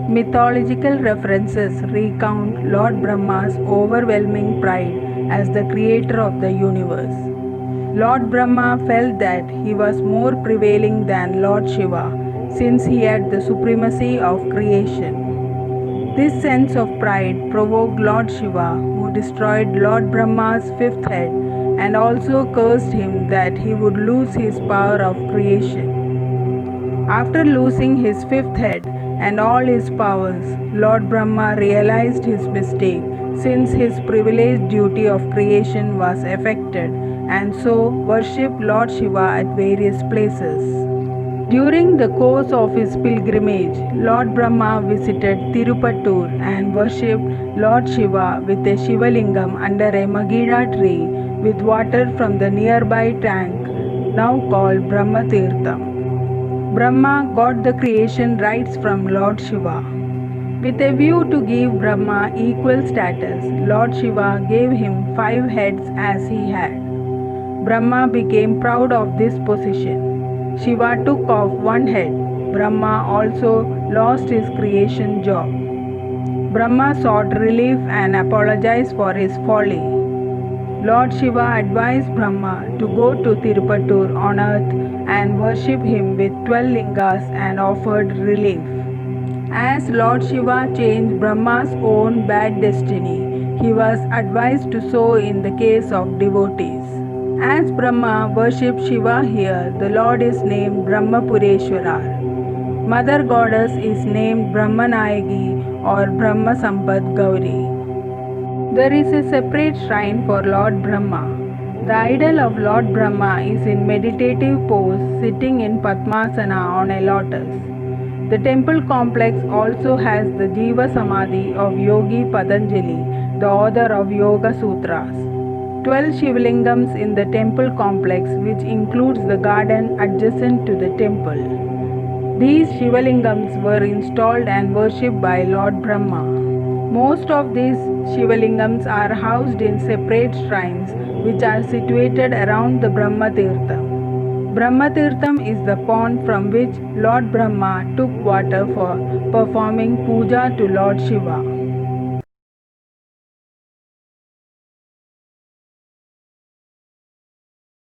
Mythological references recount Lord Brahma's overwhelming pride as the creator of the universe. Lord Brahma felt that he was more prevailing than Lord Shiva since he had the supremacy of creation. This sense of pride provoked Lord Shiva, who destroyed Lord Brahma's fifth head and also cursed him that he would lose his power of creation. After losing his fifth head and all his powers, Lord Brahma realized his mistake since his privileged duty of creation was affected and so worshipped Lord Shiva at various places. During the course of his pilgrimage, Lord Brahma visited Tirupattur and worshipped Lord Shiva with a Shivalingam under a Magida tree with water from the nearby tank, now called Brahma Tirtham. Brahma got the creation rights from Lord Shiva. With a view to give Brahma equal status, Lord Shiva gave him 5 heads as he had. Brahma became proud of this position. Shiva took off 1 head. Brahma also lost his creation job. Brahma sought relief and apologized for his folly. Lord Shiva advised Brahma to go to Tirupattur on earth and worship him with 12 lingas and offered relief. As Lord Shiva changed Brahma's own bad destiny, he was advised to so in the case of devotees. As Brahma worshipped Shiva here, the Lord is named Brahmapureshwarar. Mother Goddess is named Brahmanayagi or Brahma Sampad Gauri. There is a separate shrine for Lord Brahma. The idol of Lord Brahma is in meditative pose sitting in Padmasana on a lotus. The temple complex also has the Jiva Samadhi of Yogi Patanjali, the author of Yoga Sutras. 12 Shivlingams in the temple complex, which includes the garden adjacent to the temple. These Shivalingams were installed and worshipped by Lord Brahma. Most of these Shivalingams are housed in separate shrines which are situated around the Brahma Tirtham. Brahma Tirtham is the pond from which Lord Brahma took water for performing puja to Lord Shiva.